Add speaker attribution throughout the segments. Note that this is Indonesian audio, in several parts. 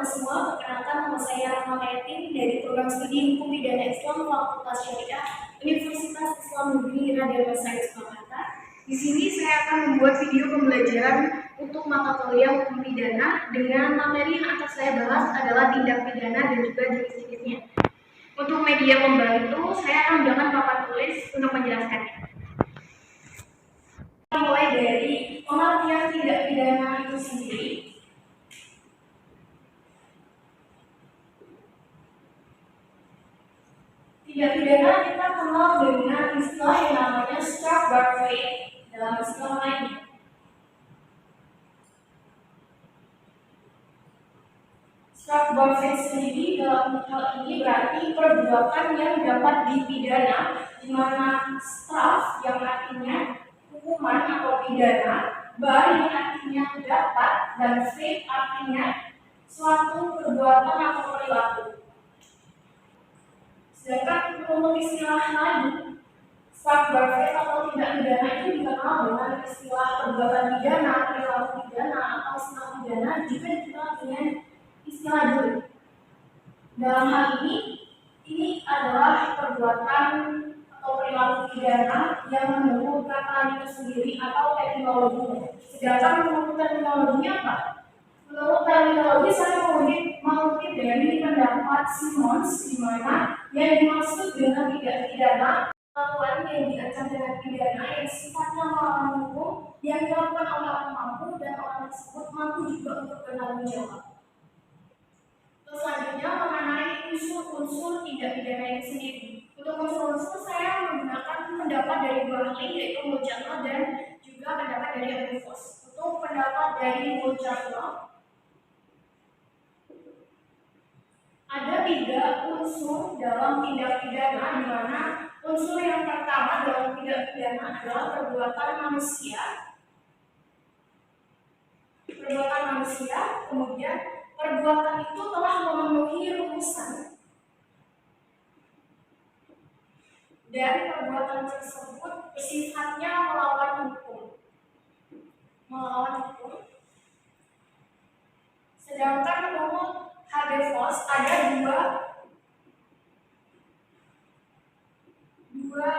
Speaker 1: semua, perkenalkan nama saya Rahma Hayatin dari program studi Hukum Pidana Islam Fakultas Syariah Universitas Islam Negeri Raden Masjid Surakarta. Di sini saya akan membuat video pembelajaran untuk mata kuliah Hukum Pidana dengan materi yang akan saya bahas adalah tindak pidana dan juga jenis-jenisnya. Untuk media pembantu, saya akan menggunakan papan tulis untuk menjelaskannya. Mulai dari pengertian tindak pidana itu sendiri. Tindak pidana kita kenal dengan istilah yang namanya struck by fate dalam istilah lainnya. Struck by fate sendiri dalam hal ini berarti perbuatan yang dapat dipidana, di mana struck yang artinya hukuman atau pidana, by yang artinya dapat, dan fate artinya suatu perbuatan atau perilaku. Sedangkan untuk istilah lain, struck by fate atau tindak pidana itu dikenal dengan istilah perbuatan pidana, perilaku pidana, atau istilah pidana juga dikenal dengan istilah jurid. Dalam hal ini adalah perbuatan atau perilaku pidana yang menurut kata itu sendiri atau etimologinya. Sedangkan menurut terminologinya apa? Menurut terminologi saya mengutip dari pendapat Simons, di mana yang dimaksud dengan tindak pidana perlakuan yang diancam dengan pidana yang sifatnya melawan hukum yang dilakukan oleh orang mampu dan orang tersebut mampu juga untuk bertanggung jawab. Terus selanjutnya mengenai unsur-unsur tindak pidana itu sendiri. Untuk unsur-unsur saya menggunakan pendapat dari dua ahli yaitu Mujadlah dan juga pendapat dari Abu Fos. Untuk pendapat dari Mujadlah, ada 3 unsur dalam tindak pidana, di mana unsur yang pertama dalam tindak pidana adalah perbuatan manusia. Kemudian perbuatan itu telah memenuhi rumusan dan perbuatan tersebut sifatnya melawan hukum. Sedangkan menurut Habefos ada dua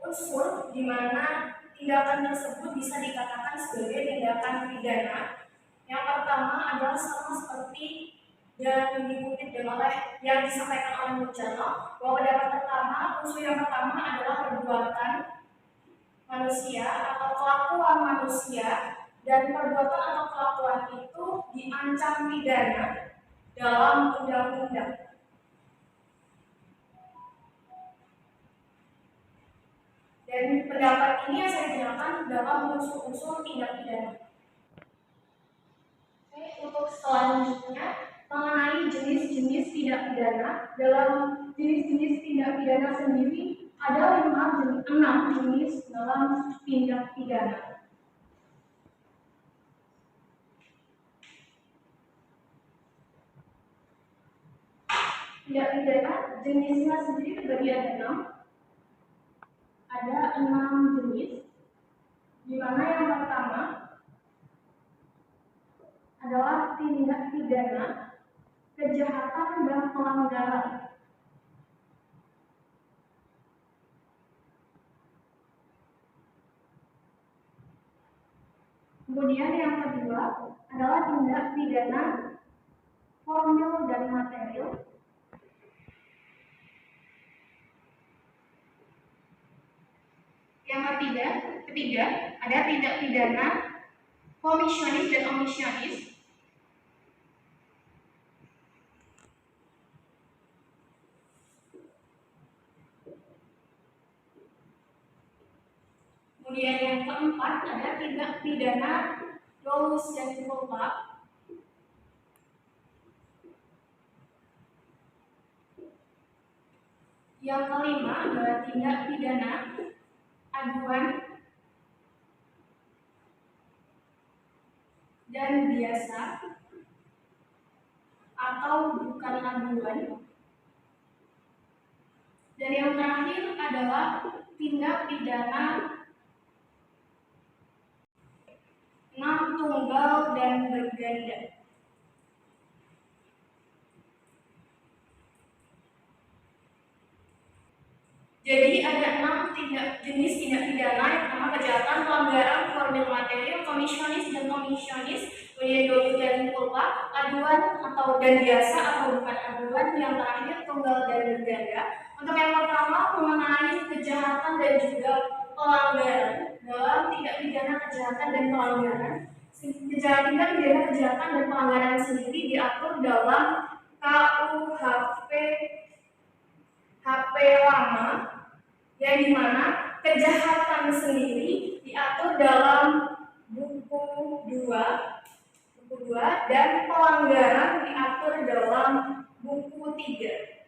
Speaker 1: unsur di mana tindakan tersebut bisa dikatakan sebagai tindakan pidana. Yang pertama adalah sama seperti yang dikutip oleh yang disampaikan oleh Mujadlah, bahwa pendapat pertama, unsur yang pertama adalah perbuatan manusia atau kelakuan manusia, dan perbuatan atau kelakuan itu diancam pidana dalam undang-undang. Dan pendapat ini yang saya gunakan dalam unsur-unsur tindak pidana. Untuk selanjutnya mengenai jenis-jenis tindak pidana. Dalam jenis-jenis tindak pidana sendiri ada 6 jenis dalam tindak pidana. Tindak pidana jenisnya sendiri terbagi ada 6. Ada 6 jenis, di mana yang pertama adalah tindak pidana kejahatan dan pelanggaran. Kemudian yang kedua adalah tindak pidana formil dan material. Yang ketiga ada tindak pidana komisionis dan omisionis. Kemudian yang keempat ada tindak pidana dolus dan culpa. Yang kelima adalah tindak pidana aduan dan biasa atau bukan aduan. Dan yang terakhir adalah tindak pidana tunggal dan berganda. Jadi ada 6 jenis tindak pidana. Yang pertama kejahatan, pelanggaran, formil material, komisionis dan komisionis, kemudian dolus dan culpa, aduan atau dan biasa atau bukan aduan, yang terakhir tunggal dan berganda. Untuk yang pertama mengenai kejahatan dan juga pelanggaran dalam tindak pidana kejahatan dan pelanggaran. Tindak pidana kejahatan dan pelanggaran sendiri diatur dalam KUHP lama, yang dimana kejahatan sendiri diatur dalam buku 2 dan pelanggaran diatur dalam buku 3.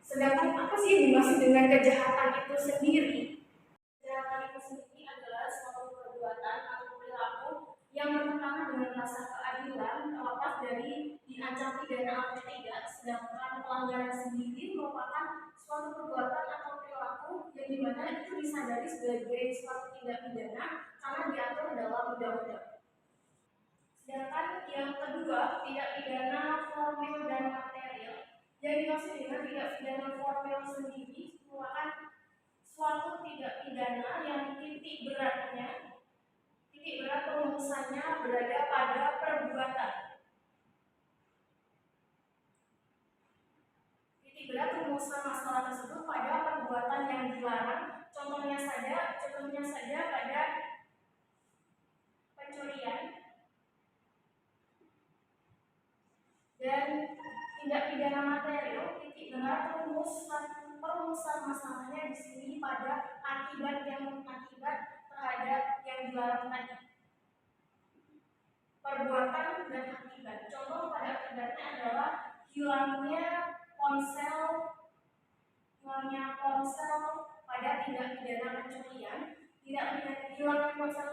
Speaker 1: Sedangkan apa sih yang dimaksud dengan kejahatan itu sendiri? Kejahatan itu sendiri adalah suatu perbuatan atau perilaku yang bertentangan dengan rasa keadilan terlepas dari diancam pidana atau tidak. Sedangkan pelanggaran sendiri merupakan suatu perbuatan atau perilaku yang dimana itu disadari sebagai suatu tindak pidana karena diatur dalam undang-undang. Sedangkan yang kedua, tindak pidana formil dan material. Yang dimaksud dengan tindak pidana formil sendiri merupakan suatu tindak pidana yang titik berat perumusannya berada pada perbuatan. Titik berat perumusan masalah tersebut pada perbuatan yang dilarang. Contohnya saja pada pencurian. Dan tindak pidana material, titik berat perumusan masalahnya di sini pada akibat terhadap yang dilarang tadi. Perbuatan dan akibat. Contoh pada akibatnya adalah hilangnya ponsel pada tindak pidana pencurian. Hilangnya ponsel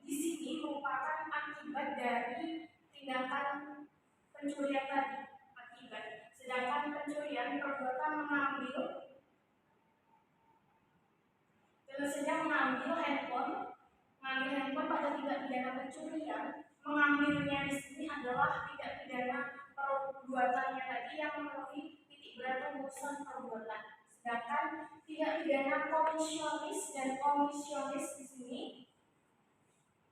Speaker 1: di sini merupakan akibat dari tindakan pencurian tadi, akibat. Sedangkan pencurian perbuatan mengambil handphone pada tindak pidana pencurian. Mengambilnya di sini adalah tindak pidana perbuatannya tadi yang memenuhi titik berat perumusan perbuatan. Sedangkan tindak pidana komisionis dan komisionis di sini,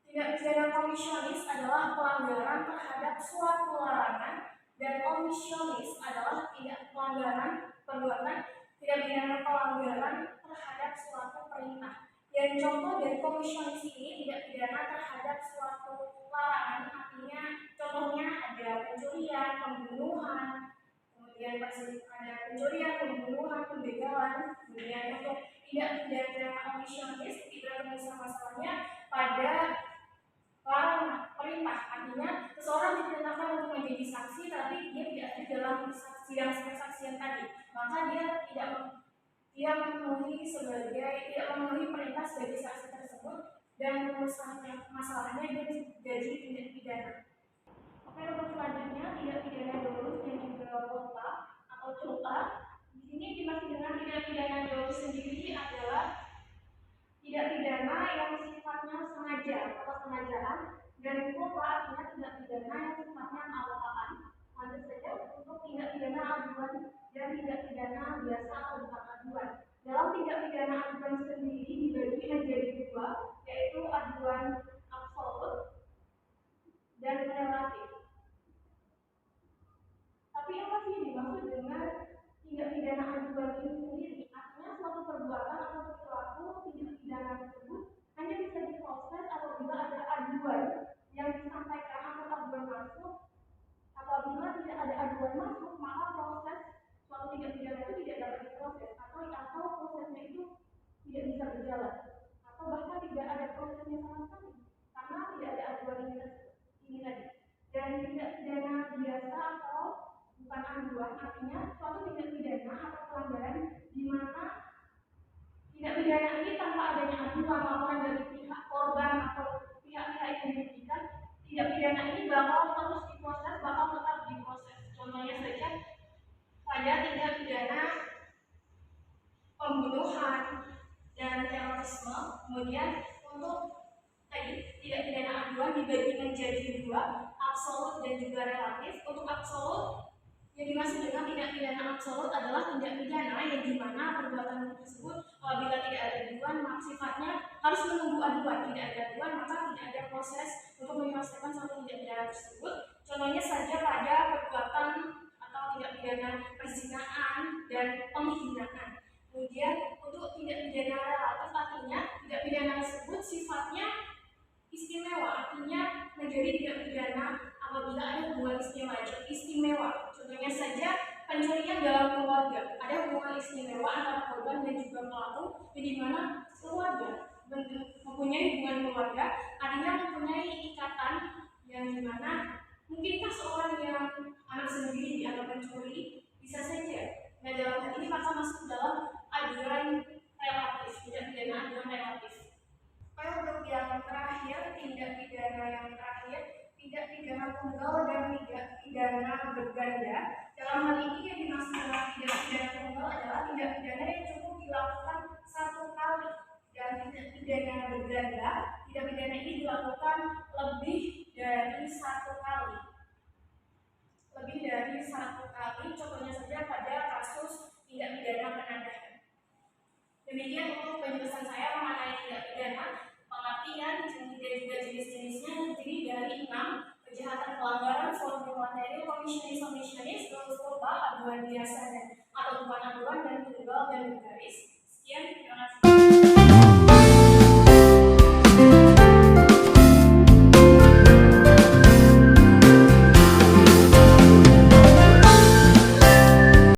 Speaker 1: tindak pidana komisionis adalah pelanggaran terhadap suatu larangan dan komisionis adalah pelanggaran perbuatan tindak pidana pelanggaran terhadap suatu perintah. Dan contoh dari komisionis ini tidak pidana terhadap suatu larangan, artinya contohnya ada pencurian, pembunuhan, kemudian ada pencurian, pembunuhan, pembegalan. Kemudian untuk tidak pidana komisionis tidak perumusan masalahnya pada larangan perintah, artinya seseorang diperintahkan untuk menjadi saksi tapi dia tidak ada dalam sidang kesaksian tadi, maka dia tidak memenuhi perintah sebagai saksi tersebut dan perumusan masalahnya dia jadi tindak pidana. Oke, untuk selanjutnya tindak pidana dolus dan juga culpa atau culpa. Di sini dimaksud dengan tindak pidana dolus sendiri adalah tindak pidana yang sifatnya sengaja atau sengajaan, dan culpa artinya tindak pidana yang sifatnya melakukan. Lanjut saja untuk tindak pidana aduan dan tindak pidana biasa atau bukan aduan. Dalam tindak pidana aduan sendiri dibagi menjadi dua, yaitu aduan absolut dan relatif. Tapi apa sih dimaksud dengan tindak pidana aduan ini sendiri? Artinya suatu perbuatan atau perilaku tindak pidana tersebut hanya bisa diproses apabila ada aduan yang disampaikan atau aduan masuk. Apabila tidak ada aduan masuk, maka proses suatu tindak pidana itu tidak dapat diproses atau prosesnya itu tidak bisa berjalan, atau bahkan tidak ada prosesnya sama sekali karena tidak ada aduan ini tadi. Dan tindak pidana biasa atau bukan aduan artinya suatu tindak pidana atau pelanggaran di mana tindak pidana ini tanpa adanya aduan laporan dari pihak korban atau pihak-pihak yang dirugikan, tindak pidana ini bakal terus diproses, bakal tetap diproses. Contohnya saja pada tindak pidana pembunuhan dan terorisme. Kemudian untuk tadi tindak pidana aduan dibagi menjadi dua, absolut dan juga relatif. Untuk absolut yang dimaksud dengan tindak pidana absolut adalah tindak pidana yang dimana perbuatan tersebut apabila tidak ada aduan maka sifatnya harus menunggu aduan. Tidak ada aduan maka tidak ada proses untuk menyelesaikan suatu tindak pidana tersebut. Contohnya saja pada perbuatan atau tindak pidana perzinaan dan penghinaan. Kemudian untuk tindak pidana relatif artinya tindak pidana tersebut sifatnya istimewa, artinya menjadi tindak pidana apabila ada hubungan istimewa. Contohnya saja pencurian dalam keluarga, ada hubungan istimewa antara korban dan juga pelaku, di mana keluarga mempunyai hubungan keluarga, artinya mempunyai ikatan yang dimana mungkinkah seorang yang anak sendiri dianggap pencuri, bisa saja. Nah dalam hal ini maka masuk dalam aduan relatif, tidak pidana aduan relatif. Untuk yang terakhir, tindak pidana yang terakhir, tindak pidana tunggal dan tindak pidana berganda. Dalam hal ini yang dimaksud dengan tindak pidana tunggal adalah tindak pidana yang cukup dilakukan satu kali, dan tindak pidana berganda, tindak pidana ini dilakukan lebih dari satu kali. Contohnya saja pada kasus tindak pidana penadahan. Demikian untuk penjelasan saya mengenai tindak pidana. Pengertian dan juga jenis-jenisnya terdiri dari 6: kejahatan pelanggaran, formil materi, komisionis, purba, aduan biasa atau bukan aduan, dan tunggal dan bergaris. Sekian, terima kasih.